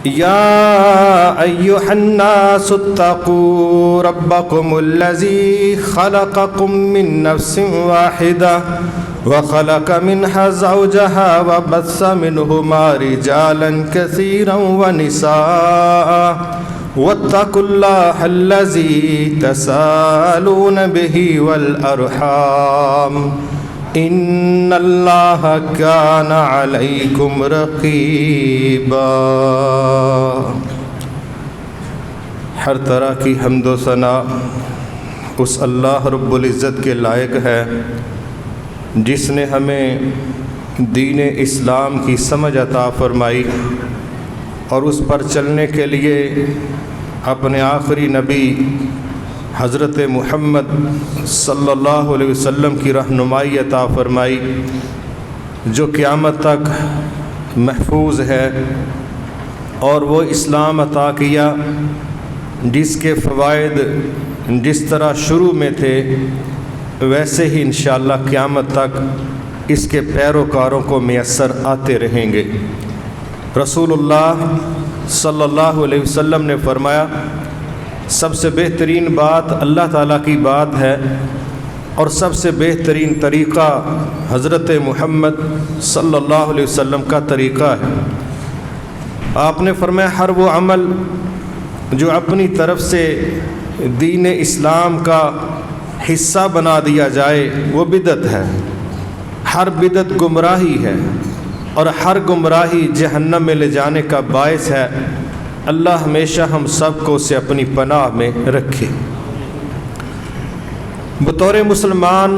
يا أيها الناس اتقوا ربكم الذي خلقكم من نفس واحدة وخلق منها زوجها وبث منهما رجالا كثيرا ونساء واتقوا الله الذي تساءلون به والأرحام ان اللہ کان علیکم رقیبا۔ ہر طرح کی حمد و ثنا اس اللہ رب العزت کے لائق ہے جس نے ہمیں دین اسلام کی سمجھ عطا فرمائی اور اس پر چلنے کے لیے اپنے آخری نبی حضرت محمد صلی اللہ علیہ وسلم کی رہنمائی عطا فرمائی جو قیامت تک محفوظ ہے، اور وہ اسلام عطا کیا جس کے فوائد جس طرح شروع میں تھے ویسے ہی انشاءاللہ قیامت تک اس کے پیروکاروں کو میسر آتے رہیں گے۔ رسول اللہ صلی اللہ علیہ وسلم نے فرمایا سب سے بہترین بات اللہ تعالیٰ کی بات ہے، اور سب سے بہترین طریقہ حضرت محمد صلی اللہ علیہ وسلم کا طریقہ ہے۔ آپ نے فرمایا ہر وہ عمل جو اپنی طرف سے دین اسلام کا حصہ بنا دیا جائے وہ بدعت ہے، ہر بدعت گمراہی ہے، اور ہر گمراہی جہنم میں لے جانے کا باعث ہے۔ اللہ ہمیشہ ہم سب کو اسے اپنی پناہ میں رکھے۔ بطور مسلمان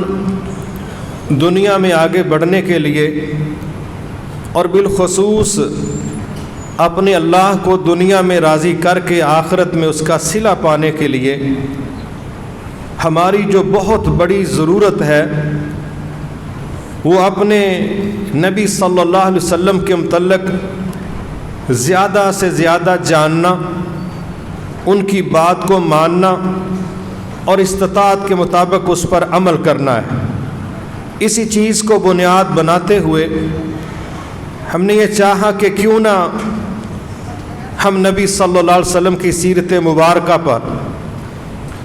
دنیا میں آگے بڑھنے کے لیے اور بالخصوص اپنے اللہ کو دنیا میں راضی کر کے آخرت میں اس کا صلہ پانے کے لیے ہماری جو بہت بڑی ضرورت ہے وہ اپنے نبی صلی اللہ علیہ وسلم کے متعلق زیادہ سے زیادہ جاننا، ان کی بات کو ماننا اور استطاعت کے مطابق اس پر عمل کرنا ہے۔ اسی چیز کو بنیاد بناتے ہوئے ہم نے یہ چاہا کہ کیوں نہ ہم نبی صلی اللہ علیہ وسلم کی سیرت مبارکہ پر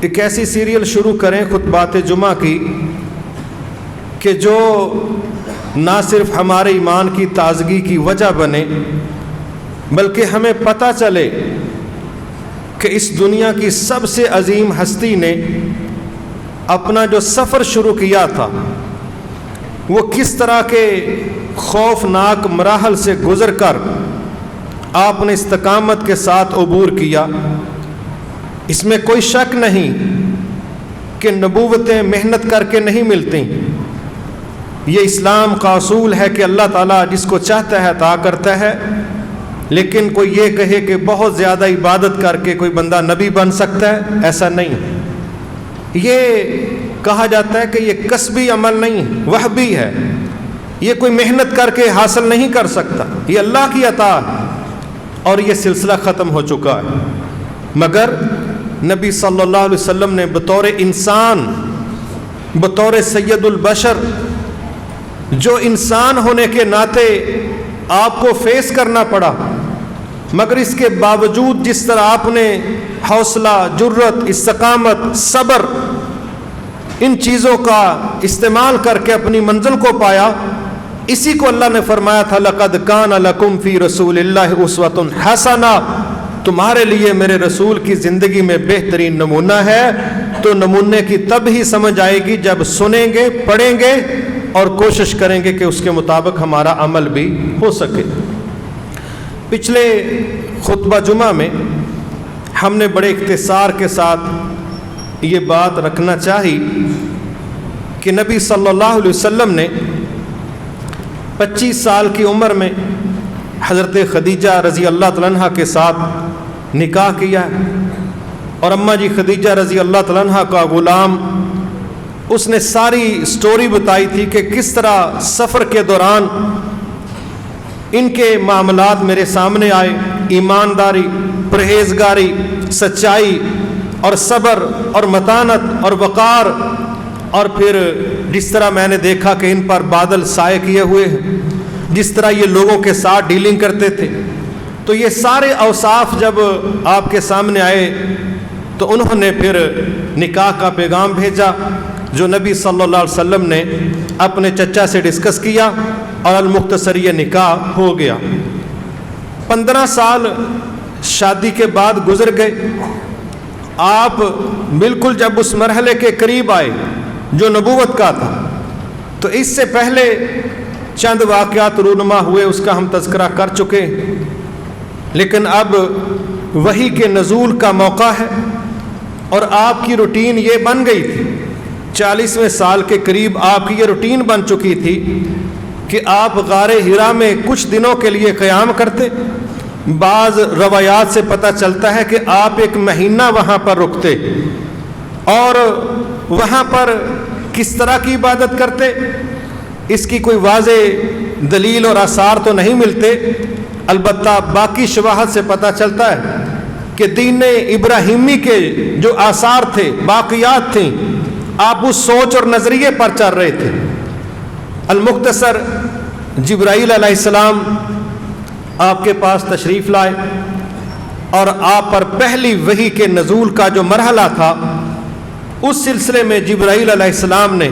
ایک ایسی سیریل شروع کریں خطبات جمعہ کی کہ جو نہ صرف ہمارے ایمان کی تازگی کی وجہ بنے بلکہ ہمیں پتہ چلے کہ اس دنیا کی سب سے عظیم ہستی نے اپنا جو سفر شروع کیا تھا وہ کس طرح کے خوفناک مراحل سے گزر کر آپ نے استقامت کے ساتھ عبور کیا۔ اس میں کوئی شک نہیں کہ نبوتیں محنت کر کے نہیں ملتی، یہ اسلام کا اصول ہے کہ اللہ تعالیٰ جس کو چاہتا ہے عطا کرتا ہے، لیکن کوئی یہ کہے کہ بہت زیادہ عبادت کر کے کوئی بندہ نبی بن سکتا ہے، ایسا نہیں۔ یہ کہا جاتا ہے کہ یہ کسبی عمل نہیں، وہبی ہے، یہ کوئی محنت کر کے حاصل نہیں کر سکتا، یہ اللہ کی عطا ہے، اور یہ سلسلہ ختم ہو چکا ہے۔ مگر نبی صلی اللہ علیہ وسلم نے بطور انسان، بطور سید البشر، جو انسان ہونے کے ناطے آپ کو فیس کرنا پڑا، مگر اس کے باوجود جس طرح آپ نے حوصلہ، جرت، استقامت، صبر، ان چیزوں کا استعمال کر کے اپنی منزل کو پایا، اسی کو اللہ نے فرمایا تھا لَقَدْ كَانَ لَكُمْ فِي رَسُولِ اللَّهِ أُسْوَةٌ حَسَنَةٌ، تمہارے لیے میرے رسول کی زندگی میں بہترین نمونہ ہے۔ تو نمونے کی تب ہی سمجھ آئے گی جب سنیں گے، پڑھیں گے اور کوشش کریں گے کہ اس کے مطابق ہمارا عمل بھی ہو سکے۔ پچھلے خطبہ جمعہ میں ہم نے بڑے اختصار کے ساتھ یہ بات رکھنا چاہی کہ نبی صلی اللہ علیہ وسلم نے 25 سال کی عمر میں حضرت خدیجہ رضی اللہ تعالیٰ عنہ کے ساتھ نکاح کیا ہے، اور اماں جی خدیجہ رضی اللہ تعالیٰ عنہ کا غلام، اس نے ساری سٹوری بتائی تھی کہ کس طرح سفر کے دوران ان کے معاملات میرے سامنے آئے، ایمانداری، پرہیزگاری، سچائی اور صبر اور متانت اور وقار، اور پھر جس طرح میں نے دیکھا کہ ان پر بادل سائے کیے ہوئے ہیں، جس طرح یہ لوگوں کے ساتھ ڈیلنگ کرتے تھے، تو یہ سارے اوصاف جب آپ کے سامنے آئے تو انہوں نے پھر نکاح کا پیغام بھیجا جو نبی صلی اللہ علیہ وسلم نے اپنے چچا سے ڈسکس کیا اور المختصر یہ نکاح ہو گیا۔ 15 سال شادی کے بعد گزر گئے، آپ بالکل جب اس مرحلے کے قریب آئے جو نبوت کا تھا، تو اس سے پہلے چند واقعات رونما ہوئے، اس کا ہم تذکرہ کر چکے، لیکن اب وحی کے نزول کا موقع ہے اور آپ کی روٹین یہ بن گئی تھی، 40ویں سال کے قریب آپ کی یہ روٹین بن چکی تھی کہ آپ غار حرا میں کچھ دنوں کے لیے قیام کرتے۔ بعض روایات سے پتہ چلتا ہے کہ آپ 1 مہینہ وہاں پر رکتے اور وہاں پر کس طرح کی عبادت کرتے، اس کی کوئی واضح دلیل اور آثار تو نہیں ملتے، البتہ باقی شواہد سے پتہ چلتا ہے کہ دین ابراہیمی کے جو آثار تھے، باقیات تھیں، آپ اس سوچ اور نظریے پر چل رہے تھے۔ المختصر جبرائیل علیہ السلام آپ کے پاس تشریف لائے اور آپ پر پہلی وحی کے نزول کا جو مرحلہ تھا، اس سلسلے میں جبرائیل علیہ السلام نے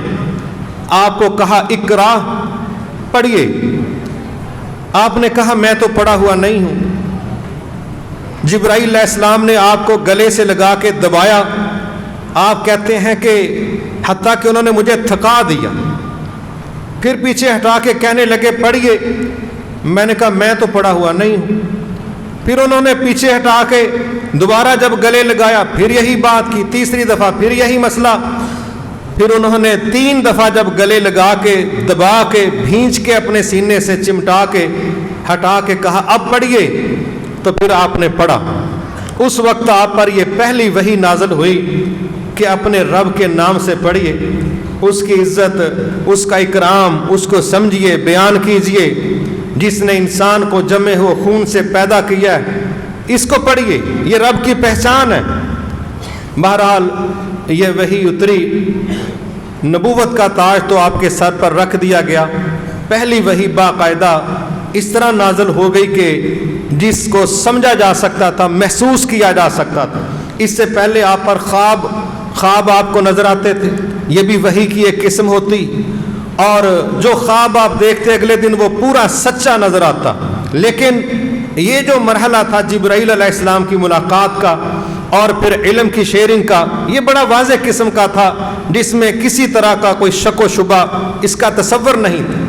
آپ کو کہا اقرا، پڑھیے۔ آپ نے کہا میں تو پڑھا ہوا نہیں ہوں۔ جبرائیل علیہ السلام نے آپ کو گلے سے لگا کے دبایا، آپ کہتے ہیں کہ حتیٰ کہ انہوں نے مجھے تھکا دیا، پھر پیچھے ہٹا کے کہنے لگے پڑھیے۔ میں نے کہا میں تو پڑھا ہوا نہیں ہوں۔ پھر انہوں نے پیچھے ہٹا کے دوبارہ جب گلے لگایا، پھر یہی بات کی، تیسری دفعہ پھر یہی مسئلہ، پھر انہوں نے 3 دفعہ جب گلے لگا کے دبا کے بھینچ کے اپنے سینے سے چمٹا کے ہٹا کے کہا اب پڑھیے، تو پھر آپ نے پڑھا۔ اس وقت آپ پر یہ پہلی وحی نازل ہوئی کہ اپنے رب کے نام سے پڑھیے، اس کی عزت، اس کا اکرام، اس کو سمجھیے، بیان کیجئے، جس نے انسان کو جمع ہو خون سے پیدا کیا ہے، اس کو پڑھیے، یہ رب کی پہچان ہے۔ بہرحال یہ وحی اتری، نبوت کا تاج تو آپ کے سر پر رکھ دیا گیا۔ پہلی وحی باقاعدہ اس طرح نازل ہو گئی کہ جس کو سمجھا جا سکتا تھا، محسوس کیا جا سکتا تھا۔ اس سے پہلے آپ پر خواب آپ کو نظر آتے تھے، یہ بھی وحی کی ایک قسم ہوتی، اور جو خواب آپ دیکھتے اگلے دن وہ پورا سچا نظر آتا۔ لیکن یہ جو مرحلہ تھا جبرائیل علیہ السلام کی ملاقات کا اور پھر علم کی شیئرنگ کا، یہ بڑا واضح قسم کا تھا، جس میں کسی طرح کا کوئی شک و شبہ اس کا تصور نہیں تھا۔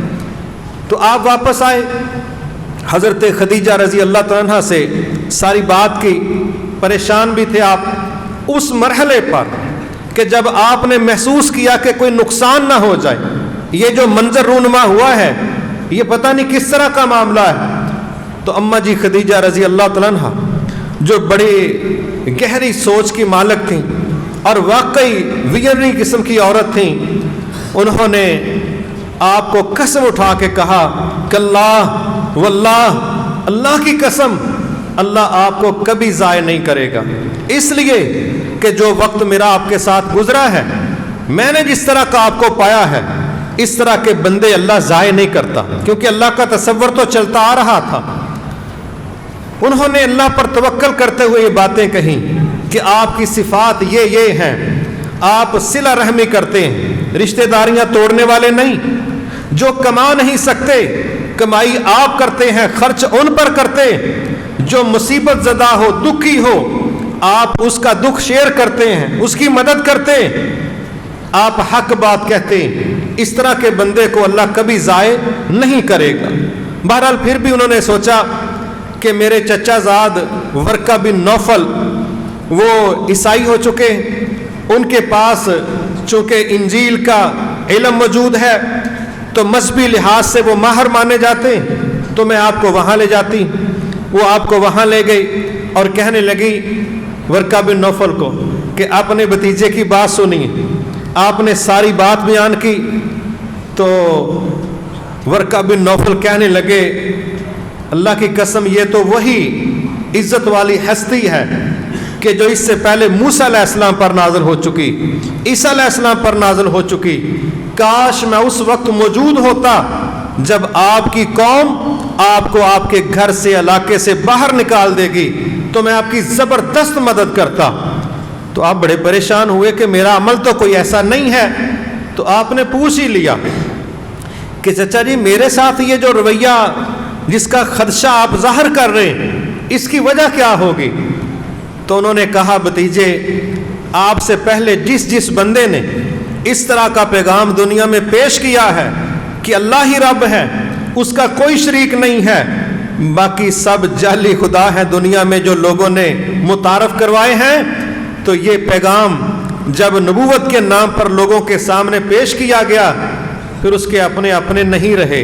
تو آپ واپس آئے، حضرت خدیجہ رضی اللہ تعالیٰ عنہ سے ساری بات کی، پریشان بھی تھے آپ اس مرحلے پر کہ جب آپ نے محسوس کیا کہ کوئی نقصان نہ ہو جائے، یہ جو منظر رونما ہوا ہے یہ پتہ نہیں کس طرح کا معاملہ ہے۔ تو اماں جی خدیجہ رضی اللہ تعالیٰ عنہ جو بڑی گہری سوچ کی مالک تھیں اور واقعی ویرنی قسم کی عورت تھیں، انہوں نے آپ کو قسم اٹھا کے کہا کہ اللہ واللہ، اللہ کی قسم، اللہ آپ کو کبھی ضائع نہیں کرے گا، اس لیے کہ جو وقت میرا آپ کے ساتھ گزرا ہے، میں نے جس طرح کا آپ کو پایا ہے، اس طرح کے بندے اللہ ضائع نہیں کرتا، کیونکہ اللہ کا تصور تو چلتا آ رہا تھا۔ انہوں نے اللہ پر توکل کرتے ہوئے یہ باتیں کہیں کہ آپ کی صفات یہ ہیں، آپ صلہ رحمی کرتے ہیں، رشتہ داریاں توڑنے والے نہیں، جو کما نہیں سکتے کمائی آپ کرتے ہیں، خرچ ان پر کرتے، جو مصیبت زدہ ہو، دکھی ہو، آپ اس کا دکھ شیئر کرتے ہیں، اس کی مدد کرتے، آپ حق بات کہتے ہیں۔ اس طرح کے بندے کو اللہ کبھی ضائع نہیں کرے گا۔ بہرحال پھر بھی انہوں نے سوچا کہ میرے چچا زاد ورقہ بن نوفل وہ عیسائی ہو چکے، ان کے پاس چونکہ انجیل کا علم موجود ہے تو مذہبی لحاظ سے وہ ماہر مانے جاتے ہیں، تو میں آپ کو وہاں لے جاتی۔ وہ آپ کو وہاں لے گئی اور کہنے لگی ورقہ بن نوفل کو کہ اپنے بھتیجے کی بات سنیے۔ آپ نے ساری بات بیان کی تو ورقہ بن نوفل کہنے لگے اللہ کی قسم یہ تو وہی عزت والی ہستی ہے کہ جو اس سے پہلے موسیٰ علیہ السلام پر نازل ہو چکی، عیسیٰ علیہ السلام پر نازل ہو چکی، کاش میں اس وقت موجود ہوتا جب آپ کی قوم آپ کو آپ کے گھر سے علاقے سے باہر نکال دے گی تو میں آپ کی زبردست مدد کرتا۔ تو آپ بڑے پریشان ہوئے کہ میرا عمل تو کوئی ایسا نہیں ہے۔ تو آپ نے پوچھ ہی لیا کہ چچا جی میرے ساتھ یہ جو رویہ جس کا خدشہ آپ ظاہر کر رہے ہیں اس کی وجہ کیا ہوگی؟ تو انہوں نے کہا بھتیجے آپ سے پہلے جس بندے نے اس طرح کا پیغام دنیا میں پیش کیا ہے کہ اللہ ہی رب ہے، اس کا کوئی شریک نہیں ہے، باقی سب جعلی خدا ہیں دنیا میں جو لوگوں نے متعارف کروائے ہیں، تو یہ پیغام جب نبوت کے نام پر لوگوں کے سامنے پیش کیا گیا پھر اس کے اپنے نہیں رہے۔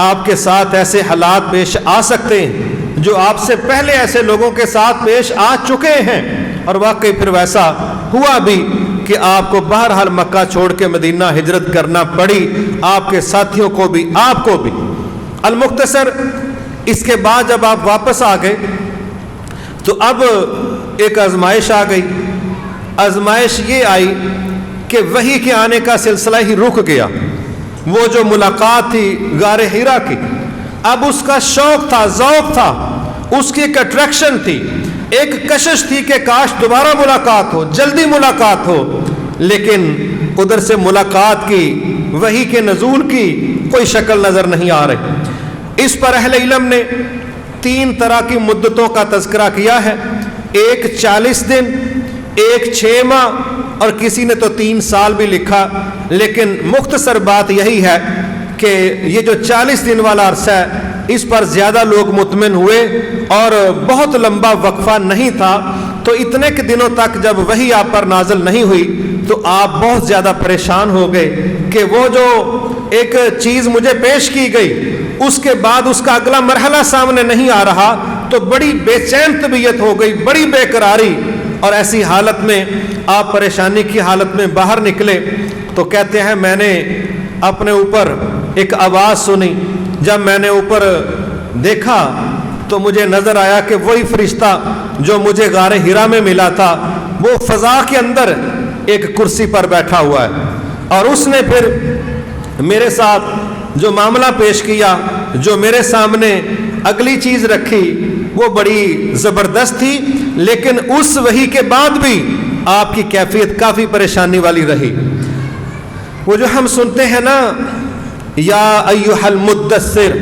آپ کے ساتھ ایسے حالات پیش آ سکتے ہیں جو آپ سے پہلے ایسے لوگوں کے ساتھ پیش آ چکے ہیں، اور واقعی پھر ویسا ہوا بھی کہ آپ کو بہرحال مکہ چھوڑ کے مدینہ ہجرت کرنا پڑی، آپ کے ساتھیوں کو بھی آپ کو بھی۔ المختصر اس کے بعد جب آپ واپس آ گئے تو اب ایک آزمائش آ گئی۔ آزمائش یہ آئی کہ وحی کے آنے کا سلسلہ ہی رک گیا۔ وہ جو ملاقات تھی غار حرا کی، اب اس کا شوق تھا، ذوق تھا، اس کی ایک اٹریکشن تھی، ایک کشش تھی کہ کاش دوبارہ ملاقات ہو، جلدی ملاقات ہو، لیکن ادھر سے ملاقات کی، وحی کے نزول کی کوئی شکل نظر نہیں آ رہی۔ اس پر اہل علم نے 3 طرح کی مدتوں کا تذکرہ کیا ہے، ایک 40 دن، ایک 6 ماہ، اور کسی نے تو 3 سال بھی لکھا، لیکن مختصر بات یہی ہے کہ یہ جو 40 دن والا عرصہ ہے اس پر زیادہ لوگ مطمئن ہوئے اور بہت لمبا وقفہ نہیں تھا۔ تو اتنے کے دنوں تک جب وحی آپ پر نازل نہیں ہوئی تو آپ بہت زیادہ پریشان ہو گئے کہ وہ جو ایک چیز مجھے پیش کی گئی اس کے بعد اس کا اگلا مرحلہ سامنے نہیں آ رہا، تو بڑی بے چین طبیعت ہو گئی، بڑی بے قراری، اور ایسی حالت میں آپ پریشانی کی حالت میں باہر نکلے۔ تو کہتے ہیں میں نے اپنے اوپر ایک آواز سنی، جب میں نے اوپر دیکھا تو مجھے نظر آیا کہ وہی فرشتہ جو مجھے غار حرا میں ملا تھا وہ فضا کے اندر ایک کرسی پر بیٹھا ہوا ہے، اور اس نے پھر میرے ساتھ جو معاملہ پیش کیا، جو میرے سامنے اگلی چیز رکھی وہ بڑی زبردست تھی، لیکن اس وحی کے بعد بھی آپ کی کیفیت کافی پریشانی والی رہی۔ وہ جو ہم سنتے ہیں نا، یا ایھا المدثر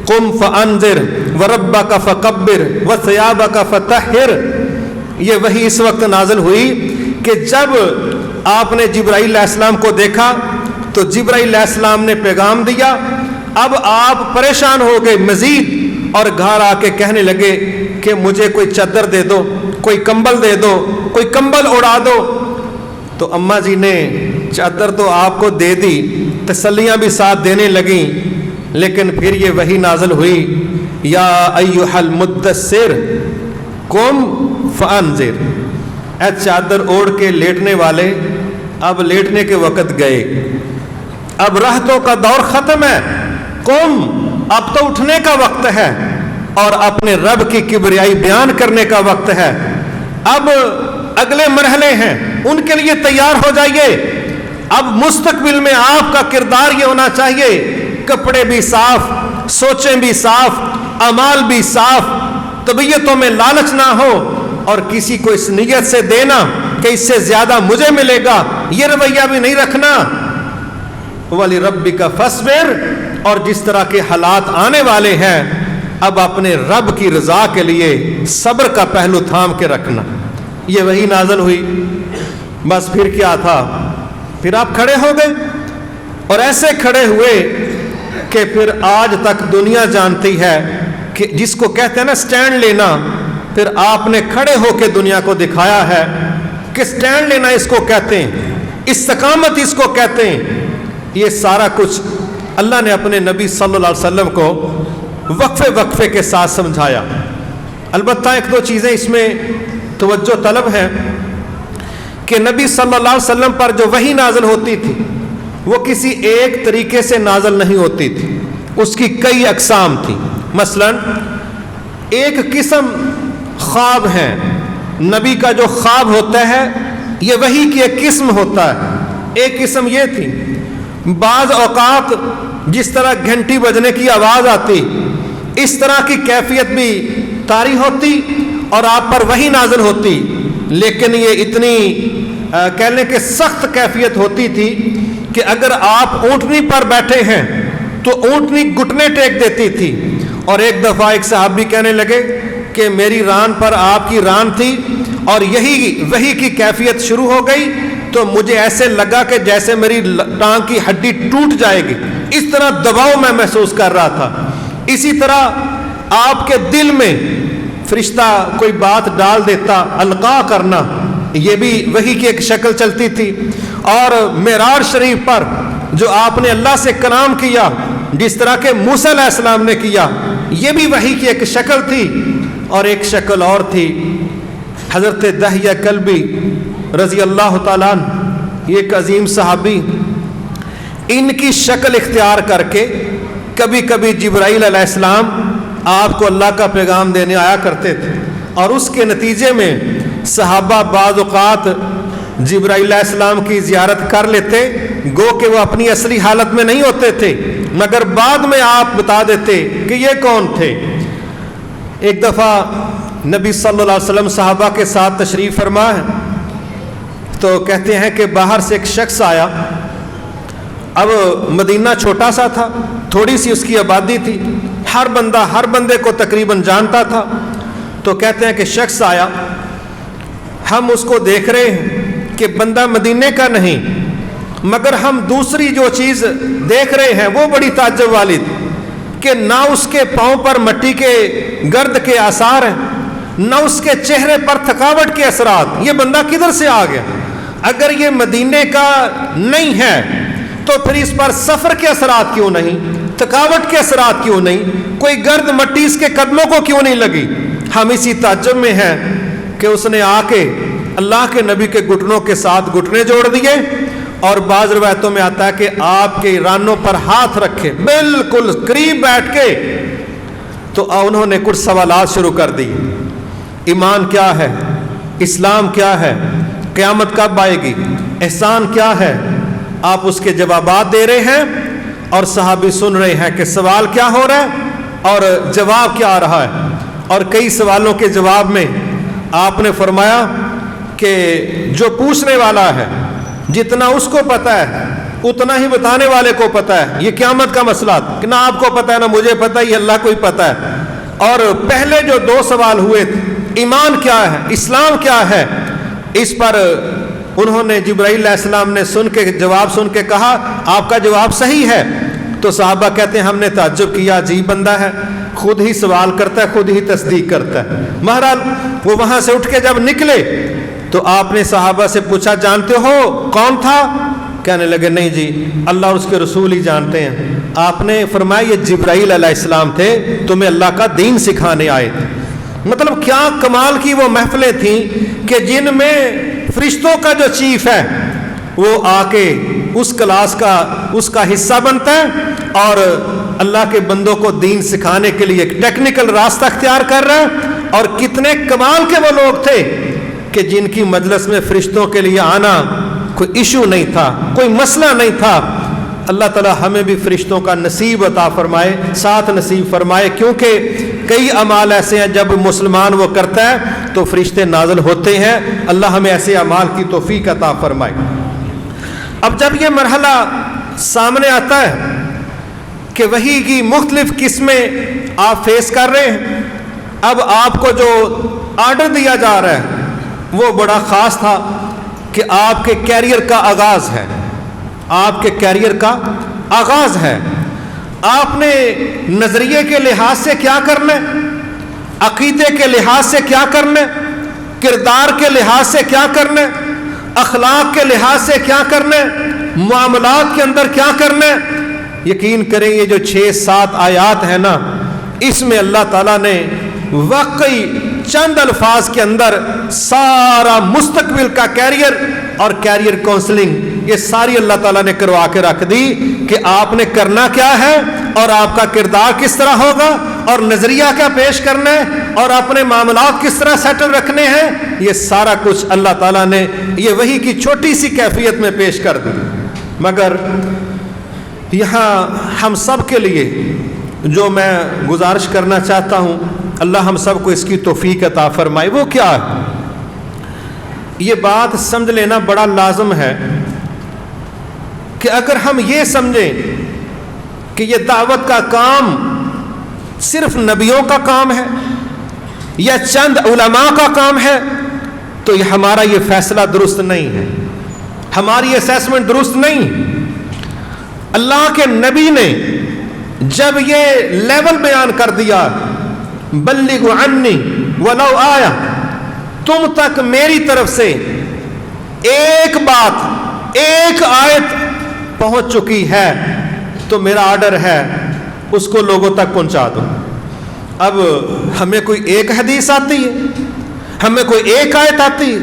قم فانذر وربک فکبر وثیابک فطہر، یہ وحی اس وقت نازل ہوئی کہ جب آپ نے جبرائیل علیہ السلام کو دیکھا تو جبرائیل علیہ السلام نے پیغام دیا، اب آپ پریشان ہو گئے مزید، اور گھر آ کے کہنے لگے کہ مجھے کوئی چادر دے دو، کوئی کمبل دے دو، کوئی کمبل اڑا دو۔ تو اماں جی نے چادر تو آپ کو دے دی، تسلیاں بھی ساتھ دینے لگیں، لیکن پھر یہ وحی نازل ہوئی، یا ایھا المدثر قم فانذر، اے چادر اوڑھ کے لیٹنے والے اب لیٹنے کے وقت گئے، اب راحتوں کا دور ختم ہے، قم اب تو اٹھنے کا وقت ہے اور اپنے رب کی کبریائی بیان کرنے کا وقت ہے، اب اگلے مرحلے ہیں ان کے لیے تیار ہو جائیے۔ اب مستقبل میں آپ کا کردار یہ ہونا چاہیے، کپڑے بھی صاف، سوچیں بھی صاف، اعمال بھی صاف، طبیعتوں میں لالچ نہ ہو، اور کسی کو اس نیت سے دینا کہ اس سے زیادہ مجھے ملے گا یہ رویہ بھی نہیں رکھنا۔ وَلِرَبِّكَ فَاصْبِرْ، اور جس طرح کے حالات آنے والے ہیں اب اپنے رب کی رضا کے لیے صبر کا پہلو تھام کے رکھنا۔ یہ وہی نازل ہوئی، بس پھر کیا تھا، پھر آپ کھڑے ہو گئے، اور ایسے کھڑے ہوئے کہ پھر آج تک دنیا جانتی ہے کہ جس کو کہتے ہیں نا سٹینڈ لینا، پھر آپ نے کھڑے ہو کے دنیا کو دکھایا ہے کہ سٹینڈ لینا اس کو کہتے ہیں، استقامت اس کو کہتے ہیں۔ یہ سارا کچھ اللہ نے اپنے نبی صلی اللہ علیہ وسلم کو وقفے وقفے کے ساتھ سمجھایا۔ البتہ 1-2 چیزیں اس میں توجہ طلب ہے کہ نبی صلی اللہ علیہ وسلم پر جو وحی نازل ہوتی تھی وہ کسی ایک طریقے سے نازل نہیں ہوتی تھی، اس کی کئی اقسام تھیں۔ مثلا ایک قسم خواب ہیں، نبی کا جو خواب ہوتا ہے یہ وحی کی ایک قسم ہوتا ہے۔ ایک قسم یہ تھی، بعض اوقات جس طرح گھنٹی بجنے کی آواز آتی اس طرح کی کیفیت بھی طاری ہوتی اور آپ پر وحی نازل ہوتی، لیکن یہ اتنی کہنے کے سخت کیفیت ہوتی تھی کہ اگر آپ اونٹنی پر بیٹھے ہیں تو اونٹنی گھٹنے ٹیک دیتی تھی۔ اور ایک دفعہ ایک صحابی کہنے لگے کہ میری ران پر آپ کی ران تھی اور یہی وحی کی کیفیت شروع ہو گئی تو مجھے ایسے لگا کہ جیسے میری ٹانگ کی ہڈی ٹوٹ جائے گی، اس طرح دباؤ میں محسوس کر رہا تھا۔ اسی طرح آپ کے دل میں فرشتہ کوئی بات ڈال دیتا، القاء کرنا، یہ بھی وحی کی ایک شکل چلتی تھی۔ اور معراج شریف پر جو آپ نے اللہ سے کلام کیا جس طرح کہ موسیٰ علیہ السلام نے کیا، یہ بھی وحی کی ایک شکل تھی۔ اور ایک شکل اور تھی، حضرت دحیہ کلبی رضی اللہ تعالیٰ عنہ، یہ ایک عظیم صحابی، ان کی شکل اختیار کر کے کبھی کبھی جبرائیل علیہ السلام آپ کو اللہ کا پیغام دینے آیا کرتے تھے، اور اس کے نتیجے میں صحابہ بعض اوقات جبرائیل علیہ السلام کی زیارت کر لیتے، گو کہ وہ اپنی اصلی حالت میں نہیں ہوتے تھے، مگر بعد میں آپ بتا دیتے کہ یہ کون تھے۔ ایک دفعہ نبی صلی اللہ علیہ وسلم صحابہ کے ساتھ تشریف فرما ہے تو کہتے ہیں کہ باہر سے ایک شخص آیا۔ اب مدینہ چھوٹا سا تھا، تھوڑی سی اس کی آبادی تھی، ہر بندے کو تقریباً جانتا تھا۔ تو کہتے ہیں کہ شخص آیا، ہم اس کو دیکھ رہے ہیں کہ بندہ مدینے کا نہیں، مگر ہم دوسری جو چیز دیکھ رہے ہیں وہ بڑی تعجب والی تھی کہ نہ اس کے پاؤں پر مٹی کے گرد کے آثار ہیں، نہ اس کے چہرے پر تھکاوٹ کے اثرات۔ یہ بندہ کدھر سے آ گیا؟ اگر یہ مدینے کا نہیں ہے تو پھر اس پر سفر کے اثرات کیوں نہیں، تھکاوٹ کے اثرات کیوں نہیں، کوئی گرد مٹی اس کے قدموں کو کیوں نہیں لگی؟ ہم اسی تعجب میں ہیں کہ اس نے آ کے اللہ کے نبی کے گھٹنوں کے ساتھ گھٹنے جوڑ دیے، اور بعض روایتوں میں آتا ہے کہ آپ کے رانوں پر ہاتھ رکھے بالکل قریب بیٹھ کے، تو انہوں نے کچھ سوالات شروع کر دی۔ ایمان کیا ہے؟ اسلام کیا ہے؟ قیامت کب آئے گی؟ احسان کیا ہے؟ آپ اس کے جوابات دے رہے ہیں اور صحابی سن رہے ہیں کہ سوال کیا ہو رہا ہے اور جواب کیا آ رہا ہے۔ اور کئی سوالوں کے جواب میں آپ نے فرمایا کہ جو پوچھنے والا ہے جتنا اس کو پتہ ہے اتنا ہی بتانے والے کو پتہ ہے۔ یہ قیامت کا مسئلہ کہ نہ آپ کو پتہ ہے نہ مجھے پتہ ہے، یہ اللہ کو ہی پتہ ہے۔ اور پہلے جو دو سوال ہوئے تھے، ایمان کیا ہے، اسلام کیا ہے، اس پر انہوں نے جبرائیل علیہ السلام نے جواب سن کے کہا آپ کا جواب صحیح ہے۔ تو صحابہ کہتے ہیں ہم نے تعجب کیا، عجیب بندہ ہے، خود ہی سوال کرتا ہے، خود ہی تصدیق کرتا ہے۔ بہرحال وہ وہاں سے اٹھ کے جب نکلے تو آپ نے صحابہ سے پوچھا جانتے ہو کون تھا؟ کہنے لگے نہیں جی، اللہ اور اس کے رسول ہی جانتے ہیں۔ آپ نے فرمایا یہ جبرائیل علیہ السلام تھے، تمہیں اللہ کا دین سکھانے آئے تھے۔ مطلب کیا کمال کی وہ محفلیں تھیں کہ جن میں فرشتوں کا جو چیف ہے وہ آ کے اس کلاس کا اس کا حصہ بنتا ہے اور اللہ کے بندوں کو دین سکھانے کے لیے ایک ٹیکنیکل راستہ اختیار کر رہا ہے۔ اور کتنے کمال کے وہ لوگ تھے کہ جن کی مجلس میں فرشتوں کے لیے آنا کوئی ایشو نہیں تھا، کوئی مسئلہ نہیں تھا۔ اللہ تعالی ہمیں بھی فرشتوں کا نصیب عطا فرمائے، ساتھ نصیب فرمائے، کیونکہ کئی اعمال ایسے ہیں جب مسلمان وہ کرتا ہے تو فرشتے نازل ہوتے ہیں۔ اللہ ہمیں ایسے اعمال کی توفیق عطا فرمائے۔ اب جب یہ مرحلہ سامنے آتا ہے کہ وحی کی مختلف قسمیں آپ فیس کر رہے ہیں، اب آپ کو جو آرڈر دیا جا رہا ہے وہ بڑا خاص تھا کہ آپ کے کیریئر کا آغاز ہے، آپ کے کیریئر کا آغاز ہے۔ آپ نے نظریے کے لحاظ سے کیا کرنا ہے، عقیدے کے لحاظ سے کیا کرنا ہے، کردار کے لحاظ سے کیا کرنا ہے، اخلاق کے لحاظ سے کیا کرنا ہے، معاملات کے اندر کیا کرنا ہے۔ یقین کریں یہ جو 6-7 آیات ہیں نا، اس میں اللہ تعالیٰ نے واقعی چند الفاظ کے اندر سارا مستقبل کا کیریئر اور کیریئر کونسلنگ یہ ساری اللہ تعالیٰ نے کروا کے رکھ دی کہ آپ نے کرنا کیا ہے اور آپ کا کردار کس طرح ہوگا اور نظریہ کیا پیش کرنا ہے اور اپنے معاملات کس طرح سیٹل رکھنے ہیں۔ یہ سارا کچھ اللہ تعالیٰ نے یہ وحی کی چھوٹی سی کیفیت میں پیش کر دی۔ مگر یہاں ہم سب کے لیے جو میں گزارش کرنا چاہتا ہوں، اللہ ہم سب کو اس کی توفیق عطا فرمائے، وہ کیا ہے؟ یہ بات سمجھ لینا بڑا لازم ہے کہ اگر ہم یہ سمجھیں کہ یہ دعوت کا کام صرف نبیوں کا کام ہے یا چند علماء کا کام ہے، تو یہ ہمارا یہ فیصلہ درست نہیں ہے، ہماری اسیسمنٹ درست نہیں۔ اللہ کے نبی نے جب یہ لیول بیان کر دیا، بلغوا عنی ولو آیا، تم تک میری طرف سے ایک بات، ایک آیت پہنچ چکی ہے، تو میرا آرڈر ہے اس کو لوگوں تک پہنچا دو۔ اب ہمیں کوئی ایک حدیث آتی ہے، ہمیں کوئی ایک آیت آتی ہے،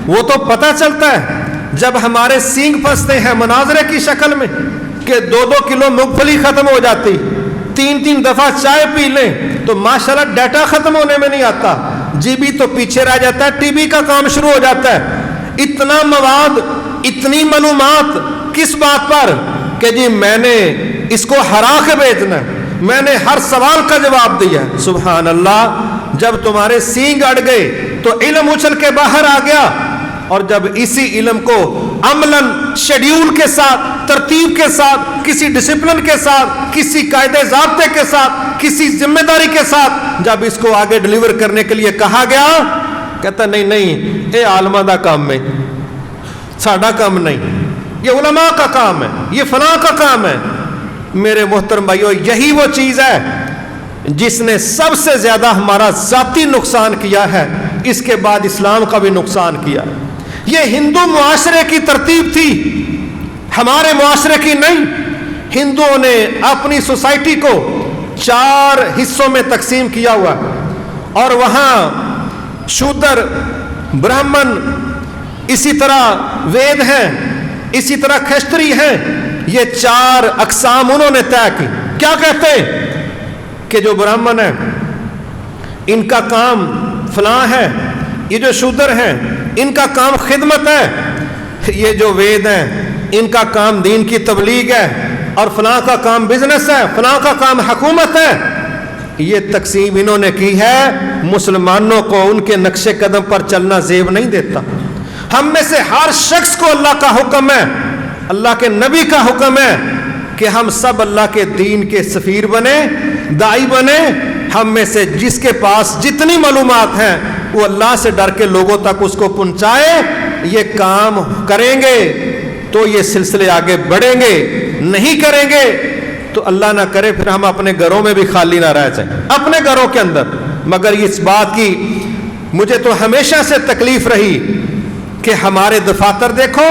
وہ تو پتہ چلتا ہے جب ہمارے سینگ پھنستے ہیں مناظرے کی شکل میں کہ 2-2 کلو مونگ پھلی ختم ہو جاتی، 3 دفعہ چائے پی لیں تو ماشاءاللہ ڈیٹا ختم ہونے میں نہیں آتا، جی بی تو پیچھے رہ جاتا ہے، ٹی بی کا کام شروع ہو جاتا ہے۔ اتنا مواد، اتنی معلومات کس بات پر کہ جی میں نے اس کو ہرا کے بیچنا ہے، میں نے ہر سوال کا جواب دیا۔ سبحان اللہ، جب تمہارے سینگ اڑ گئے تو علم اچھل کے باہر آ گیا، اور جب اسی علم کو عملاً شیڈیول کے ساتھ، ترتیب کے ساتھ، کسی ڈسپلن کے ساتھ، کسی قاعدے ضابطے کے ساتھ، کسی ذمہ داری کے ساتھ جب اس کو آگے ڈلیور کرنے کے لیے کہا گیا، کہتا نہیں اے عالمہ دا کام ہے، ساڈا کام نہیں، یہ علماء کا کام ہے، یہ فلاں کا کام ہے۔ میرے محترم بھائیو، یہی وہ چیز ہے جس نے سب سے زیادہ ہمارا ذاتی نقصان کیا ہے، اس کے بعد اسلام کا بھی نقصان کیا۔ یہ ہندو معاشرے کی ترتیب تھی، ہمارے معاشرے کی نہیں۔ ہندوؤں نے اپنی سوسائٹی کو 4 حصوں میں تقسیم کیا ہوا، اور وہاں شودر، برہمن، اسی طرح وید ہیں، اسی طرح کھشتری ہیں، یہ 4 اقسام انہوں نے طے کی۔ کیا کہتے ہیں کہ جو برہمن ہیں ان کا کام فلاں ہے، یہ جو شودر ہیں ان کا کام خدمت ہے، یہ جو وید ہیں ان کا کام دین کی تبلیغ ہے، اور فلاں کا کام بزنس ہے، فلاں کا کام حکومت ہے۔ یہ تقسیم انہوں نے کی ہے، مسلمانوں کو ان کے نقش قدم پر چلنا زیب نہیں دیتا۔ ہم میں سے ہر شخص کو اللہ کا حکم ہے، اللہ کے نبی کا حکم ہے کہ ہم سب اللہ کے دین کے سفیر بنے، داعی بنے۔ ہم میں سے جس کے پاس جتنی معلومات ہیں وہ اللہ سے ڈر کے لوگوں تک اس کو پہنچائے۔ یہ کام کریں گے تو یہ سلسلے آگے بڑھیں گے، نہیں کریں گے تو اللہ نہ کرے پھر ہم اپنے گھروں میں بھی خالی نہ رہ جائیں، اپنے گھروں کے اندر۔ مگر اس بات کی مجھے تو ہمیشہ سے تکلیف رہی کہ ہمارے دفاتر دیکھو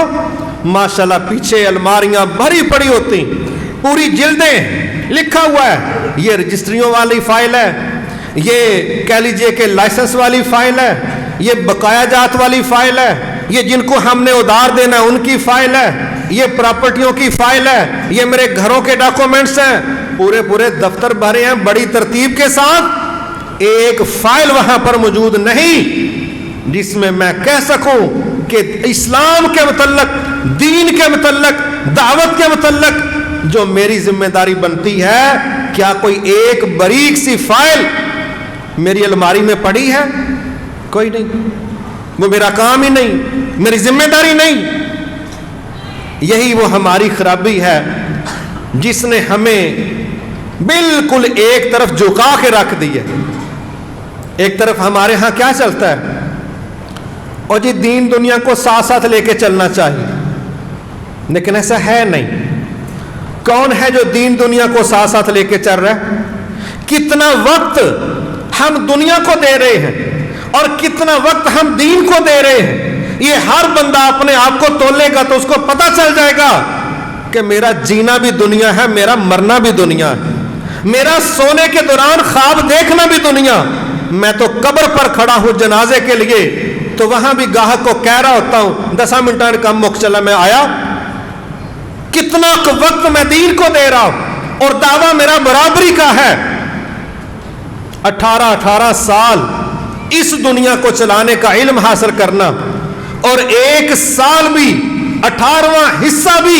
ماشاءاللہ پیچھے الماریاں بھری پڑی ہوتی، پوری جلدیں لکھا ہوا ہے، یہ رجسٹریوں والی فائل ہے، یہ کہہ لیجئے کہ لائسنس والی فائل ہے، یہ بقایا جات والی فائل ہے، یہ جن کو ہم نے ادھار دینا ان کی فائل ہے، یہ پراپرٹیوں کی فائل ہے، یہ میرے گھروں کے ڈاکومنٹس ہیں، پورے دفتر بھرے ہیں بڑی ترتیب کے ساتھ۔ ایک فائل وہاں پر موجود نہیں جس میں میں کہہ سکوں کہ اسلام کے متعلق، دین کے متعلق، دعوت کے متعلق جو میری ذمہ داری بنتی ہے، کیا کوئی ایک باریک سی فائل میری الماری میں پڑی ہے؟ کوئی نہیں، وہ میرا کام ہی نہیں، میری ذمہ داری نہیں۔ یہی وہ ہماری خرابی ہے جس نے ہمیں بالکل ایک طرف جھکا کے رکھ دی ہے۔ ایک طرف ہمارے ہاں کیا چلتا ہے، اور جی دین دنیا کو ساتھ ساتھ لے کے چلنا چاہیے، لیکن ایسا ہے نہیں۔ کون ہے جو دین دنیا کو ساتھ ساتھ لے کے چل رہا ہے؟ کتنا وقت ہم دنیا کو دے رہے ہیں اور کتنا وقت ہم دین کو دے رہے ہیں، یہ ہر بندہ اپنے آپ کو تولے گا تو اس کو پتہ چل جائے گا کہ میرا جینا بھی دنیا ہے، میرا مرنا بھی دنیا ہے، میرا سونے کے دوران خواب دیکھنا بھی دنیا۔ میں تو قبر پر کھڑا ہوں جنازے کے لیے، تو وہاں بھی گاہک کو کہہ رہا ہوتا ہوں 10 منٹ کم مک چلا میں آیا، کتنا وقت میں دین کو دے رہا ہوں، اور دعویٰ میرا برابری کا ہے۔ 18 سال اس دنیا کو چلانے کا علم حاصل کرنا، اور 1 سال بھی 18واں حصہ بھی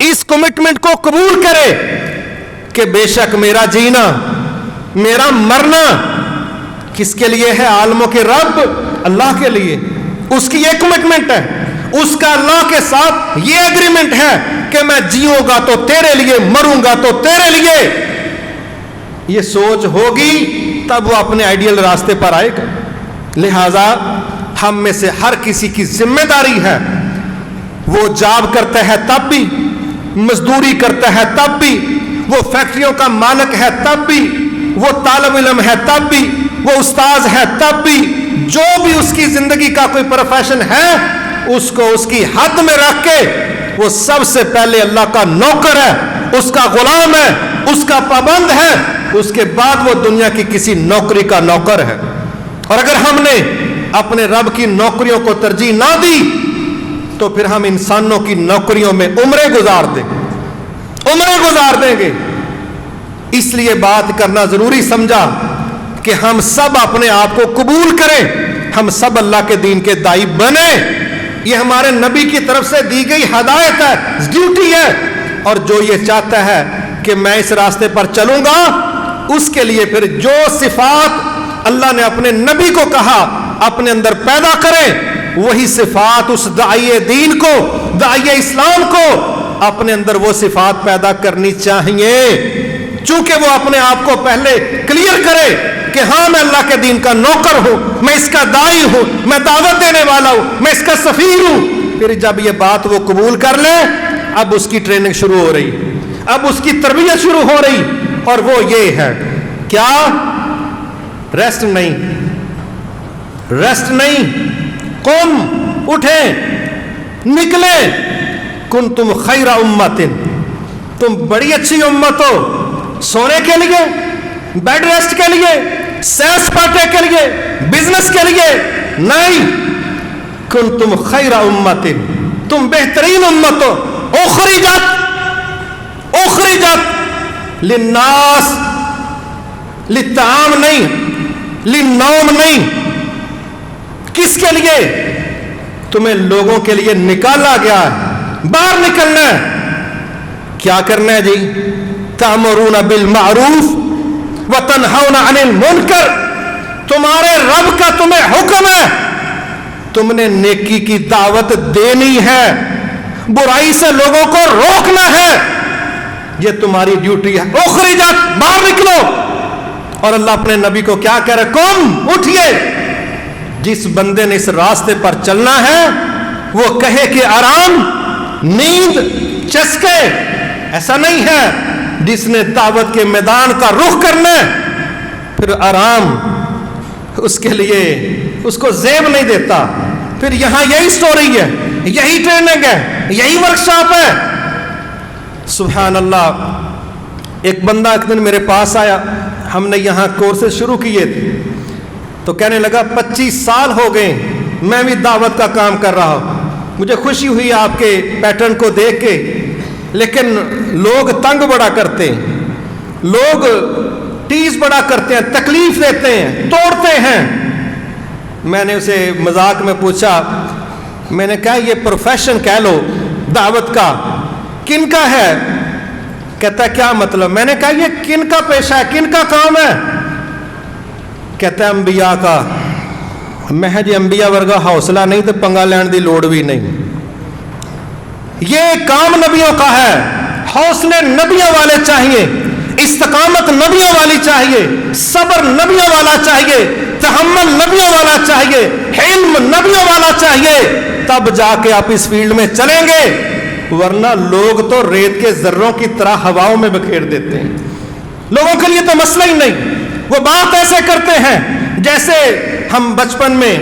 اس کمٹمنٹ کو قبول کرے کہ بے شک میرا جینا، میرا مرنا کس کے لیے ہے؟ عالموں کے رب اللہ کے لیے. اس کی یہ کمٹمنٹ ہے، اس کا اللہ کے ساتھ یہ ایگریمنٹ ہے کہ میں جیوں گا تو تیرے لیے، مروں گا تو تیرے لیے. یہ سوچ ہوگی تب وہ اپنے آئیڈیل راستے پر آئے گا. لہذا ہم میں سے ہر کسی کی ذمہ داری ہے، وہ جاب کرتا ہے تب بھی، مزدوری کرتا ہے تب بھی، وہ فیکٹریوں کا مالک ہے تب بھی، وہ طالب علم ہے تب بھی، وہ استاذ ہے تب بھی، جو بھی اس کی زندگی کا کوئی پروفیشن ہے، اس کو اس کی حد میں رکھ کے وہ سب سے پہلے اللہ کا نوکر ہے، اس کا غلام ہے، اس کا پابند ہے. اس کے بعد وہ دنیا کی کسی نوکری کا نوکر ہے. اور اگر ہم نے اپنے رب کی نوکریوں کو ترجیح نہ دی تو پھر ہم انسانوں کی نوکریوں میں عمریں گزار دیں گے. اس لیے بات کرنا ضروری سمجھا کہ ہم سب اپنے آپ کو قبول کریں، ہم سب اللہ کے دین کے داعی بنیں. یہ ہمارے نبی کی طرف سے دی گئی ہدایت ہے، ڈیوٹی ہے. اور جو یہ چاہتا ہے کہ میں اس راستے پر چلوں گا، اس کے لیے پھر جو صفات اللہ نے اپنے نبی کو کہا اپنے اندر پیدا کریں، وہی صفات اس داعی دین کو، داعی اسلام کو اپنے اندر وہ صفات پیدا کرنی چاہیے. چونکہ وہ اپنے آپ کو پہلے کلیئر کرے کہ ہاں میں اللہ کے دین کا نوکر ہوں، میں اس کا داعی ہوں، میں دعوت دینے والا ہوں، میں اس کا سفیر ہوں. پھر جب یہ بات وہ قبول کر لے، اب اس کی ٹریننگ شروع ہو رہی، اب اس کی تربیت شروع ہو رہی. اور وہ یہ ہے کیا؟ ریسٹ نہیں. قم، اٹھیں، نکلیں. کنتم خیر امت، تم بڑی اچھی امت ہو. سونے کے لیے، بیڈ ریسٹ کے لیے، سیر سپاٹے کے لیے، بزنس کے لیے نہیں. کنتم خیر امت، تم بہترین امت ہو. اخرجت للناس، للطعام نہیں، للنوم نہیں. کس کے لیے؟ تمہیں لوگوں کے لیے نکالا گیا ہے. باہر نکلنا ہے. کیا کرنا ہے جی؟ تأمرون بالمعروف وتنہون عن المنکر. تمہارے رب کا تمہیں حکم ہے، تم نے نیکی کی دعوت دینی ہے، برائی سے لوگوں کو روکنا ہے. یہ تمہاری ڈیوٹی ہے. اخرجت، باہر نکلو. اور اللہ اپنے نبی کو کیا کہہ رہے؟ قم، اٹھیے. جس بندے نے اس راستے پر چلنا ہے وہ کہے کہ آرام، نیند، چسکے. ایسا نہیں ہے. جس نے دعوت کے میدان کا رخ کرنا ہے پھر آرام اس کے لیے اس کو زیب نہیں دیتا. پھر یہاں یہی سٹوری ہے، یہی ٹریننگ ہے، یہی ورکشاپ ہے. سبحان اللہ. ایک بندہ ایک دن میرے پاس آیا، ہم نے یہاں کورسز شروع کیے تھے، تو کہنے لگا 25 سال ہو گئے میں بھی دعوت کا کام کر رہا ہوں. مجھے خوشی ہوئی آپ کے پیٹرن کو دیکھ کے، لیکن لوگ تنگ بڑا کرتے ہیں، لوگ ٹیز بڑا کرتے ہیں، تکلیف دیتے ہیں، توڑتے ہیں. میں نے اسے مذاق میں پوچھا، میں نے کہا یہ پروفیشن کہہ لو دعوت کا، کن کا ہے؟ کہتا ہے کیا مطلب؟ میں نے کہا یہ کن کا پیشہ ہے، کن کا کام ہے؟ کہتا ہے انبیاء کا. میں جی انبیاء ورگا حوصلہ نہیں تو پنگا لین دی لوڑ بھی نہیں. یہ کام نبیوں کا ہے. حوصلے نبیوں والے چاہیے، استقامت نبیوں والی چاہیے، صبر نبیوں والا چاہیے، تحمل نبیوں والا چاہیے، علم نبیوں والا چاہیے. تب جا کے آپ اس فیلڈ میں چلیں گے، ورنہ لوگ تو ریت کے ذروں کی طرح ہواؤں میں بکھیر دیتے ہیں. لوگوں کے لیے تو مسئلہ ہی نہیں. وہ بات ایسے کرتے ہیں جیسے ہم بچپن میں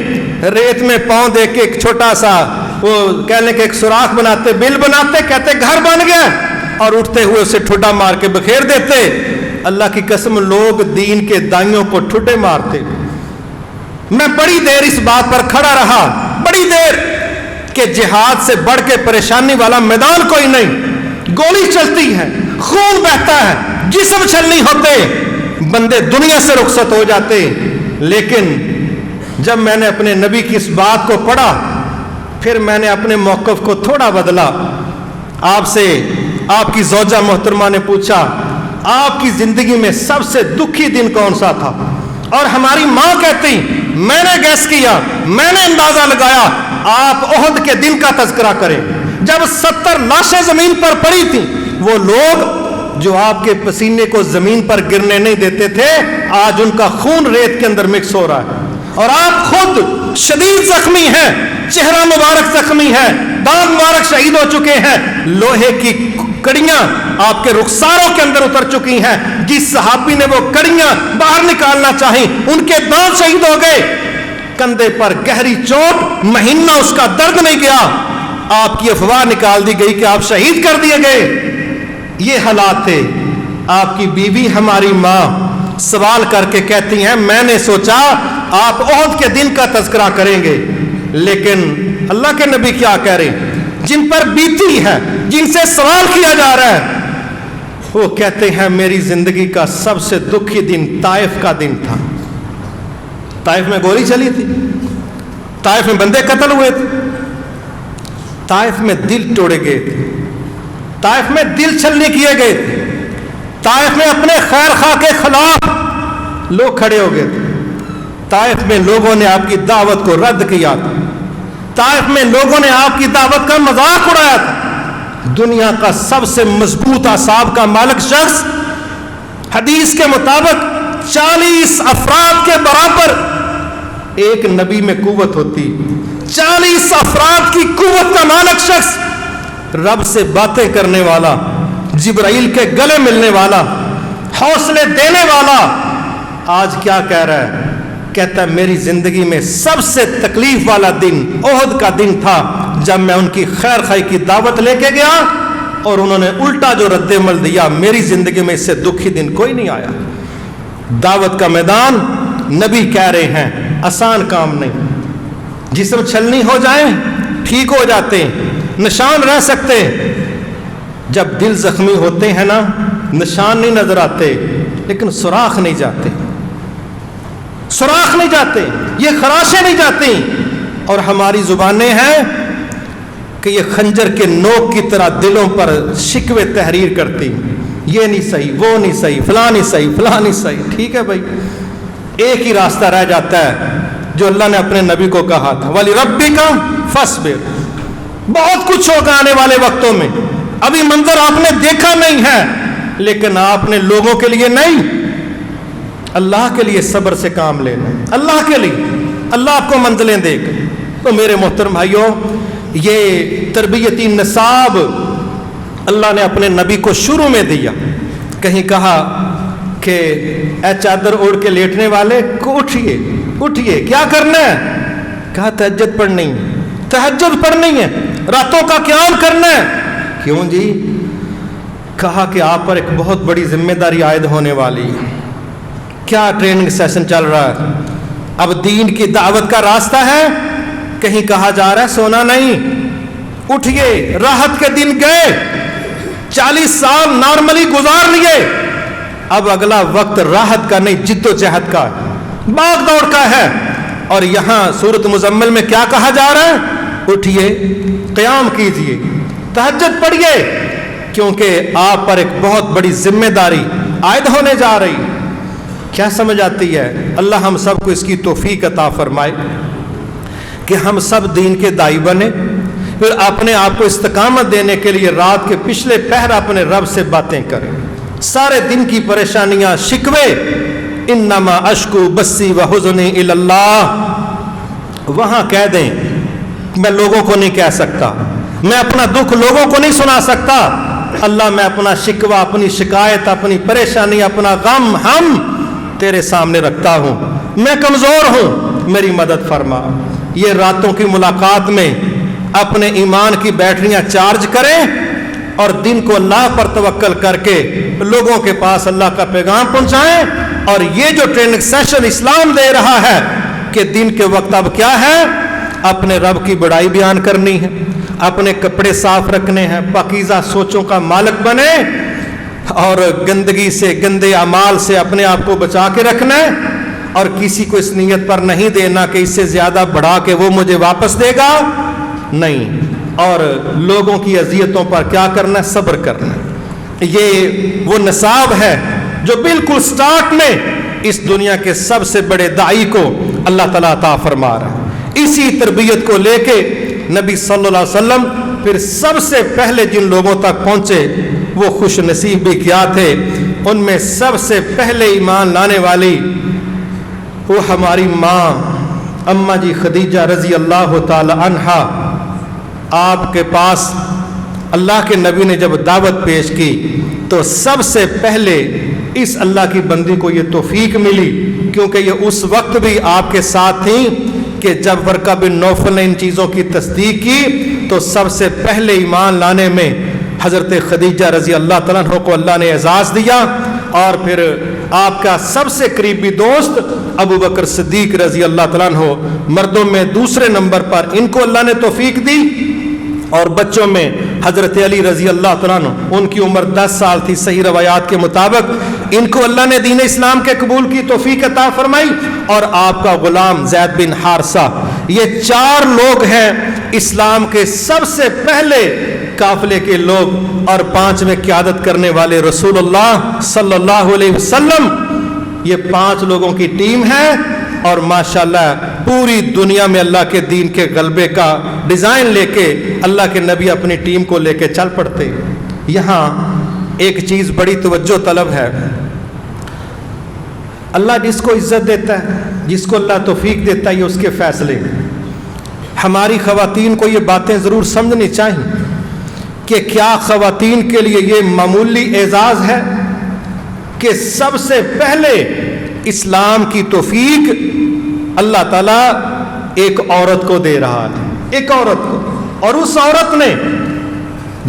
ریت میں پاؤں دے کے ایک چھوٹا سا وہ کہنے کے ایک سوراخ بناتے، بل بناتے، کہتے گھر بن گیا، اور اٹھتے ہوئے اسے ٹھڈا مار کے بکھیر دیتے. اللہ کی قسم لوگ دین کے دائیوں کو ٹھڈے مارتے. میں بڑی دیر اس بات پر کھڑا رہا، بڑی دیر، کہ جہاد سے بڑھ کے پریشانی والا میدان کوئی نہیں. گولی چلتی ہے، خون بہتا ہے، جسم چھلنی ہوتے، بندے دنیا سے رخصت ہو جاتے. لیکن جب میں نے اپنے نبی کی اس بات کو پڑھا، پھر میں نے اپنے موقف کو تھوڑا بدلا. آپ سے آپ کی زوجہ محترمہ نے پوچھا آپ کی زندگی میں سب سے دکھی دن کون سا تھا؟ اور ہماری ماں کہتی میں نے گیس کیا، میں نے اندازہ لگایا، آپ احد کے دن کا تذکرہ کریں جب 70 لاشیں زمین پر پڑی تھیں۔ وہ لوگ جو آپ کے پسینے کو زمین پر گرنے نہیں دیتے تھے، آج ان کا خون ریت کے اندر مکس ہو رہا ہے، اور آپ خود شدید زخمی ہیں، چہرہ مبارک زخمی ہے، دانت مبارک شہید ہو چکے ہیں، لوہے کی کڑیاں آپ کے رخساروں کے اندر اتر چکی ہیں۔ جس صحابی نے وہ کڑیاں باہر نکالنا چاہی ان کے دانت شہید ہو گئے، کندھے پر گہری چوٹ، مہینہ اس کا درد نہیں گیا، آپ کی افواہ نکال دی گئی کہ آپ شہید کر دیے گئے۔ یہ حالات تھے۔ آپ کی بیوی ہماری ماں سوال کر کے کہتی ہیں میں نے سوچا آپ احد کے دن کا تذکرہ کریں گے، لیکن اللہ کے نبی کیا کہہ رہے ہیں جن پر بیتی ہے، جن سے سوال کیا جا رہا ہے، وہ کہتے ہیں میری زندگی کا سب سے دکھی دن طائف کا دن تھا۔ طائف میں گولی چلی تھی، طائف میں بندے قتل ہوئے تھے، طائف میں دل توڑے گئے تھے، طائف میں دل چھلنی کیے گئے تھے، طائف میں اپنے خیر خواہ کے خلاف لوگ کھڑے ہو گئے تھے، طائف میں لوگوں نے آپ کی دعوت کو رد کیا تھا، طائف میں لوگوں نے آپ کی دعوت کا مذاق اڑایا تھا۔ دنیا کا سب سے مضبوط اعصاب کا مالک شخص، حدیث کے مطابق 40 افراد کے برابر ایک نبی میں قوت ہوتی، 40 افراد کی قوت کا مالک شخص، رب سے باتیں کرنے والا، جبرائیل کے گلے ملنے والا، حوصلے دینے والا، آج کیا کہہ رہا ہے؟ کہتا ہے میری زندگی میں سب سے تکلیف والا دن احد کا دن تھا جب میں ان کی خیر خواہی کی دعوت لے کے گیا اور انہوں نے الٹا جو رد عمل دیا، میری زندگی میں اس سے دکھی دن کوئی نہیں آیا۔ دعوت کا میدان، نبی کہہ رہے ہیں آسان کام نہیں، جسم چھلنی ہو جائیں ٹھیک ہو جاتے ہیں، نشان رہ سکتے، جب دل زخمی ہوتے ہیں نا نشان نہیں نظر آتے لیکن سوراخ نہیں جاتے، سوراخ نہیں جاتے، یہ خراشیں نہیں جاتی، اور ہماری زبانیں ہیں کہ یہ خنجر کے نوک کی طرح دلوں پر شکوے تحریر کرتی، یہ نہیں صحیح، وہ نہیں صحیح، فلاں نہیں صحیح، فلاں نہیں صحیح۔ ٹھیک ہے بھائی، ایک ہی راستہ رہ جاتا ہے جو اللہ نے اپنے نبی کو کہا تھا، وَلِرَبِّكَ فَاصْبِرْ۔ بہت کچھ ہوگا آنے والے وقتوں میں، ابھی منظر آپ نے دیکھا نہیں ہے، لیکن آپ نے لوگوں کے لیے نہیں، اللہ کے لیے صبر سے کام لینا، اللہ کے لیے، اللہ آپ کو منزلیں دے گا۔ تو میرے محترم بھائیوں، یہ تربیتی نصاب اللہ نے اپنے نبی کو شروع میں دیا۔ کہیں کہا کہ اے چادر اوڑھ کے لیٹنے والے کو اٹھیے اٹھیے، کیا کرنا ہے؟ کہا تہجد پڑھنی ہے، تہجد پڑھنی ہے، راتوں کا قیام کرنا ہے۔ کیوں جی؟ کہا کہ آپ پر ایک بہت بڑی ذمہ داری عائد ہونے والی ہے۔ کیا ٹریننگ سیشن چل رہا ہے؟ اب دین کی دعوت کا راستہ ہے، کہیں کہا جا رہا ہے سونا نہیں، اٹھیے، راحت کے دن گئے، 40 سال نارملی گزار لیے، اب اگلا وقت راحت کا نہیں جد و جہد کا، بھاگ دوڑ کا ہے۔ اور یہاں سورۃ مزمل میں کیا کہا جا رہا ہے؟ اٹھیے، قیام کیجئے، تہجد پڑھیے، کیونکہ آپ پر ایک بہت بڑی ذمہ داری عائد ہونے جا رہی۔ کیا سمجھ آتی ہے؟ اللہ ہم سب کو اس کی توفیق عطا فرمائے کہ ہم سب دین کے دائی بنے، پھر اپنے آپ کو استقامت دینے کے لیے رات کے پچھلے پہر اپنے رب سے باتیں کریں، سارے دن کی پریشانیاں، شکوے، انما اشکو بسی وحزنی الی اللہ، وہاں کہہ دیں میں لوگوں کو نہیں کہہ سکتا، میں اپنا دکھ لوگوں کو نہیں سنا سکتا، اللہ میں اپنا شکوہ، اپنی شکایت، اپنی پریشانی، اپنا غم ہم تیرے سامنے رکھتا ہوں، میں کمزور ہوں، میری مدد فرما۔ یہ راتوں کی ملاقات میں اپنے ایمان کی بیٹریاں چارج کریں اور دن کو اللہ پر توکل کر کے لوگوں کے پاس اللہ کا پیغام پہنچائیں۔ اور یہ جو ٹریننگ سیشن اسلام دے رہا ہے کہ دن کے وقت اب کیا ہے، اپنے رب کی بڑائی بیان کرنی ہے، اپنے کپڑے صاف رکھنے ہیں، پاکیزہ سوچوں کا مالک بنے، اور گندگی سے، گندے اعمال سے اپنے آپ کو بچا کے رکھنا ہے، اور کسی کو اس نیت پر نہیں دینا کہ اس سے زیادہ بڑھا کے وہ مجھے واپس دے گا، نہیں، اور لوگوں کی اذیتوں پر کیا کرنا ہے؟ صبر کرنا ہے۔ یہ وہ نصاب ہے جو بالکل سٹارٹ میں اس دنیا کے سب سے بڑے داعی کو اللہ تعالیٰ عطا فرما رہا ہے۔ اسی تربیت کو لے کے نبی صلی اللہ علیہ وسلم پھر سب سے پہلے جن لوگوں تک پہنچے وہ خوش نصیب بھی کیا تھے، ان میں سب سے پہلے ایمان لانے والی وہ ہماری ماں اماں جی خدیجہ رضی اللہ تعالی عنہا۔ آپ کے پاس اللہ کے نبی نے جب دعوت پیش کی تو سب سے پہلے اس اللہ کی بندی کو یہ توفیق ملی، کیونکہ یہ اس وقت بھی آپ کے ساتھ تھیں کہ جب ورقہ بن نوفل نے ان چیزوں کی تصدیق کی تو سب سے پہلے ایمان لانے میں حضرت خدیجہ رضی اللہ تعالیٰ عنہ کو اللہ نے اعزاز دیا، اور پھر آپ کا سب سے قریبی دوست ابو بکر صدیق رضی اللہ تعالیٰ عنہ مردوں میں دوسرے نمبر پر، ان کو اللہ نے توفیق دی، اور بچوں میں حضرت علی رضی اللہ تعالیٰ عنہ، ان کی عمر 10 سال تھی صحیح روایات کے مطابق، ان کو اللہ نے دین اسلام کے قبول کی توفیق عطا فرمائی، اور آپ کا غلام زید بن حارثہ۔ یہ 4 لوگ ہیں اسلام کے سب سے پہلے قافلے کے لوگ، اور 5 میں قیادت کرنے والے رسول اللہ صلی اللہ علیہ وسلم۔ یہ 5 لوگوں کی ٹیم ہے، اور ماشاءاللہ پوری دنیا میں اللہ کے دین کے غلبے کا ڈیزائن لے کے اللہ کے نبی اپنی ٹیم کو لے کے چل پڑتے۔ یہاں ایک چیز بڑی توجہ طلب ہے، اللہ جس کو عزت دیتا ہے، جس کو اللہ توفیق دیتا ہے، یہ اس کے فیصلے۔ ہماری خواتین کو یہ باتیں ضرور سمجھنی چاہیے کہ کیا خواتین کے لیے یہ معمولی اعزاز ہے کہ سب سے پہلے اسلام کی توفیق اللہ تعالیٰ ایک عورت کو دے رہا ہے، ایک عورت کو، اور اس عورت نے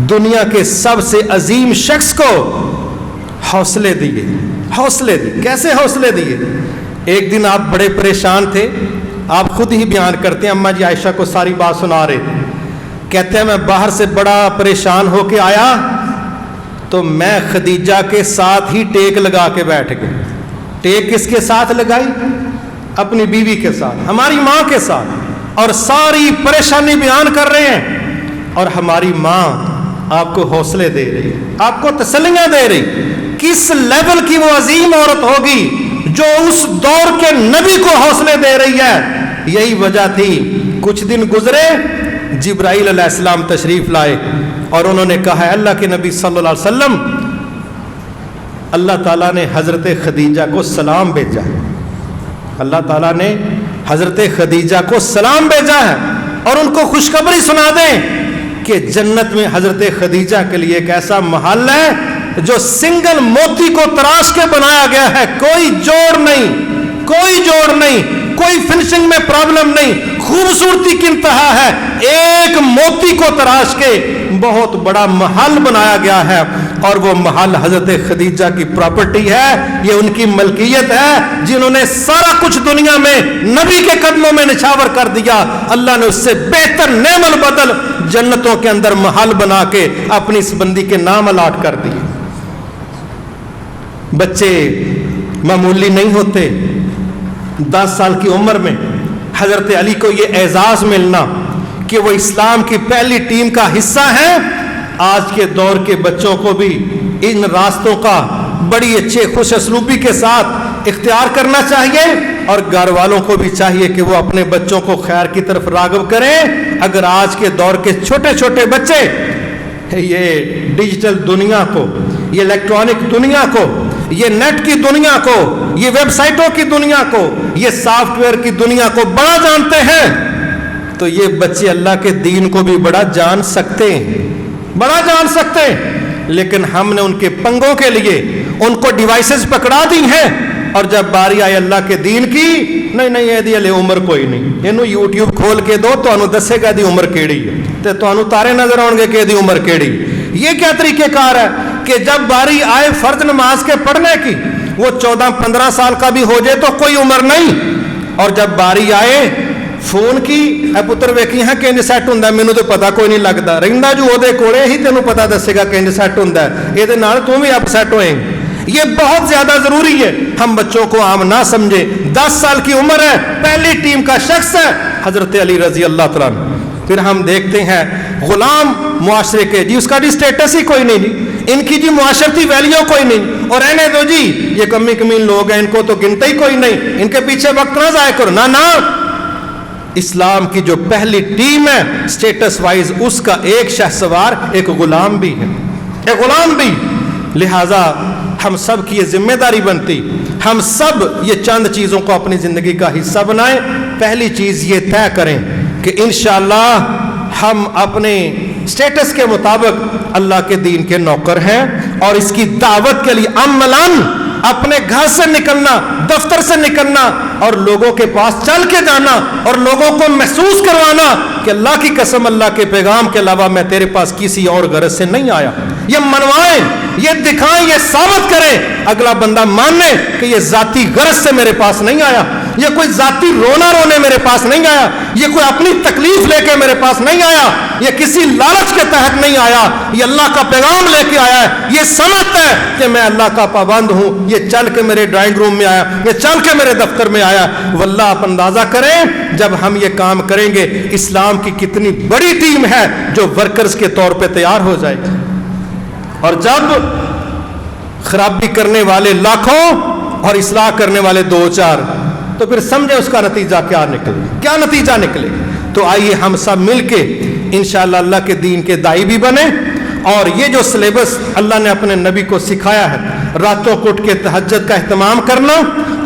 دنیا کے سب سے عظیم شخص کو حوصلے دیے، حوصلے دیے۔ کیسے حوصلے دیے؟ ایک دن آپ بڑے پریشان تھے، آپ خود ہی بیان کرتے ہیں، اماں جی عائشہ کو ساری بات سنا رہے تھے، کہتے ہیں میں باہر سے بڑا پریشان ہو کے آیا تو میں خدیجہ کے ساتھ ہی ٹیک لگا کے بیٹھ گئے۔ ٹیک کس کے ساتھ لگائی؟ اپنی بیوی کے ساتھ، ہماری ماں کے ساتھ، اور ساری پریشانی بیان کر رہے ہیں، اور ہماری ماں آپ کو حوصلے دے رہی، آپ کو تسلیاں دے رہی۔ کس لیول کی وہ عظیم عورت ہوگی جو اس دور کے نبی کو حوصلے دے رہی ہے؟ یہی وجہ تھی کچھ دن گزرے، جبرائیل علیہ السلام تشریف لائے، اور انہوں نے کہا ہے اللہ کے نبی صلی اللہ علیہ وسلم، اللہ تعالیٰ نے حضرت خدیجہ کو سلام بھیجا ہے، اللہ تعالیٰ نے حضرت خدیجہ کو سلام بھیجا ہے، اور ان کو خوشخبری سنا دیں کہ جنت میں حضرت خدیجہ کے لیے ایک ایسا محل ہے جو سنگل موتی کو تراش کے بنایا گیا ہے، کوئی جوڑ نہیں، کوئی جوڑ نہیں، کوئی فنشنگ میں پرابلم نہیں، خوبصورتی کی انتہا ہے، ایک موتی کو تراش کے بہت بڑا محل بنایا گیا ہے، اور وہ محل حضرت خدیجہ کی پراپرٹی ہے، یہ ان کی ملکیت ہے، جنہوں نے سارا کچھ دنیا میں نبی کے قدموں میں نچھاور کر دیا، اللہ نے اس سے بہتر نعم البدل جنتوں کے اندر محل بنا کے اپنی اس بندی کے نام الاٹ کر دی۔ بچے معمولی نہیں ہوتے، 10 سال کی عمر میں حضرت علی کو یہ اعزاز ملنا کہ وہ اسلام کی پہلی ٹیم کا حصہ ہیں۔ آج کے دور کے بچوں کو بھی ان راستوں کا بڑی اچھے خوش اسلوبی کے ساتھ اختیار کرنا چاہیے، اور گھر والوں کو بھی چاہیے کہ وہ اپنے بچوں کو خیر کی طرف راغب کریں۔ اگر آج کے دور کے چھوٹے چھوٹے بچے یہ ڈیجیٹل دنیا کو، یہ الیکٹرانک دنیا کو، یہ نیٹ کی دنیا کو، یہ ویب سائٹوں کی دنیا کو، یہ سافٹ ویئر کی دنیا کو بڑا جانتے ہیں، تو یہ بچے اللہ کے دین کو بھی بڑا جان سکتے ہیں، بڑا جان سکتے ہیں۔ لیکن ہم نے ان کے پنگوں کے لیے ان کو ڈیوائسز پکڑا دی ہیں، اور جب باری آئی اللہ کے دین کی، نہیں یہ دی علی عمر کوئی نہیں، انہوں یوٹیوب کھول کے دو تو انہوں دسے گا دی عمر کیڑی ہے، تو انہوں تارے نظر آؤں گے کہ دی عمر کیڑی۔ یہ کیا طریقہ کار ہے کہ جب باری آئے فرض نماز کے پڑھنے کی، وہ 14-15 سال کا بھی ہو جائے تو کوئی عمر نہیں، اور جب باری آئے فون کی، اے پتر ویکھی ہاں کہ سیٹ ہوندا، مینوں تو پتہ کوئی نہیں لگتا، رہندا جو اودے کولے ہی تینوں پتہ دسے گا کہ سیٹ ہوندا ہے، یہ دے نال تم بھی اپ سیٹ ہوئیں۔ یہ بہت زیادہ ضروری ہے، ہم بچوں کو عام نہ سمجھے۔ 10 سال کی عمر ہے، پہلی ٹیم کا شخص ہے حضرت علی رضی اللہ تعالیٰ عنہ، پھر ہم دیکھتے ہیں غلام معاشرے کے، جی اس کا جی اسٹیٹس ہی کوئی نہیں، ان کی جی معاشرتی ویلیو کوئی نہیں، اور رہنے دو جی یہ کمی کمین لوگ ہیں، ان کو تو گنتا ہی کوئی نہیں، ان کے پیچھے وقت نہ ضائع کرو۔ نہ اسلام کی جو پہلی ٹیم ہے اسٹیٹس وائز، اس کا ایک شہسوار ایک غلام بھی ہے، ایک غلام بھی۔ لہٰذا ہم سب کی یہ ذمہ داری بنتی، ہم سب یہ چند چیزوں کو اپنی زندگی کا حصہ بنائیں۔ پہلی چیز یہ طے کریں کہ انشاءاللہ ہم اپنے سٹیٹس کے مطابق اللہ کے دین کے نوکر ہیں، اور اس کی دعوت کے لیے عملاً اپنے گھر سے نکلنا، دفتر سے نکلنا، اور لوگوں کے پاس چل کے جانا، اور لوگوں کو محسوس کروانا کہ اللہ کی قسم اللہ کے پیغام کے علاوہ میں تیرے پاس کسی اور غرض سے نہیں آیا۔ یہ منوائیں، یہ دکھائیں، یہ ثابت کریں، اگلا بندہ مانے کہ یہ ذاتی غرض سے میرے پاس نہیں آیا، یہ کوئی ذاتی رونا رونے میرے پاس نہیں آیا، یہ کوئی اپنی تکلیف لے کے میرے پاس نہیں آیا، یہ کسی لالچ کے تحت نہیں آیا، یہ اللہ کا پیغام لے کے آیا ہے، یہ سمجھتا ہے کہ میں اللہ کا پابند ہوں، یہ چل کے میرے ڈرائنگ روم میں آیا، یہ چل کے میرے دفتر میں آیا۔ واللہ آپ اندازہ کریں جب ہم یہ کام کریں گے اسلام کی کتنی بڑی ٹیم ہے جو ورکرز کے طور پہ تیار ہو جائے گی، اور جب خرابی کرنے والے لاکھوں اور اصلاح کرنے والے دو چار، تو پھر سمجھے اس کا نتیجہ کیا نکلے، کیا نتیجہ نکلے۔ تو آئیے ہم سب مل کے انشاءاللہ اللہ کے دین کے داعی بھی بنیں، اور یہ جو سلیبس اللہ نے اپنے نبی کو سکھایا ہے، راتوں کو اٹھ کے تہجد کا اہتمام کرنا،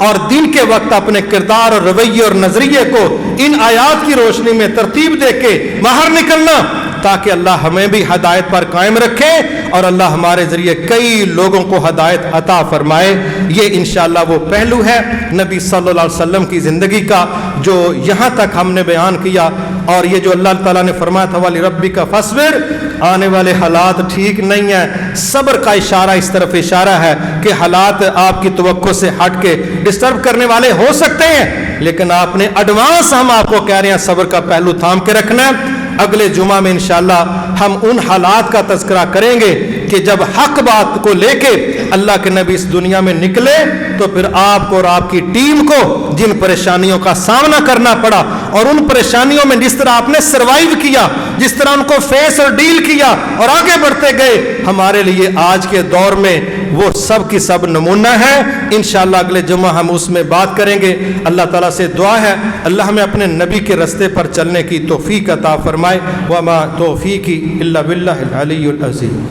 اور دن کے وقت اپنے کردار اور رویے اور نظریے کو ان آیات کی روشنی میں ترتیب دے کے باہر نکلنا، تاکہ اللہ ہمیں بھی ہدایت پر قائم رکھے اور اللہ ہمارے ذریعے کئی لوگوں کو ہدایت عطا فرمائے۔ یہ انشاءاللہ وہ پہلو ہے نبی صلی اللہ علیہ وسلم کی زندگی کا جو یہاں تک ہم نے بیان کیا، اور یہ جو اللہ تعالیٰ نے فرمایا تھا وَلِرَبِّكَ فَاصْبِرْ، آنے والے حالات ٹھیک نہیں ہیں، صبر کا اشارہ اس طرف اشارہ ہے کہ حالات آپ کی توقع سے ہٹ کے ڈسٹرب کرنے والے ہو سکتے ہیں، لیکن آپ نے ایڈوانس ہم آپ کو کہہ رہے ہیں صبر کا پہلو تھام کے رکھنا ہے۔ اگلے جمعہ میں انشاءاللہ ہم ان حالات کا تذکرہ کریں گے کہ جب حق بات کو لے کے اللہ کے نبی اس دنیا میں نکلے تو پھر آپ کو اور آپ کی ٹیم کو جن پریشانیوں کا سامنا کرنا پڑا، اور ان پریشانیوں میں جس طرح آپ نے سروائیو کیا، جس طرح ان کو فیس اور ڈیل کیا اور آگے بڑھتے گئے، ہمارے لیے آج کے دور میں وہ سب کی سب نمونہ ہے۔ انشاءاللہ اگلے جمعہ ہم اس میں بات کریں گے۔ اللہ تعالیٰ سے دعا ہے اللہ ہمیں اپنے نبی کے رستے پر چلنے کی توفیق عطا فرمائے۔ وما توفیقی الا باللہ العلی العظیم۔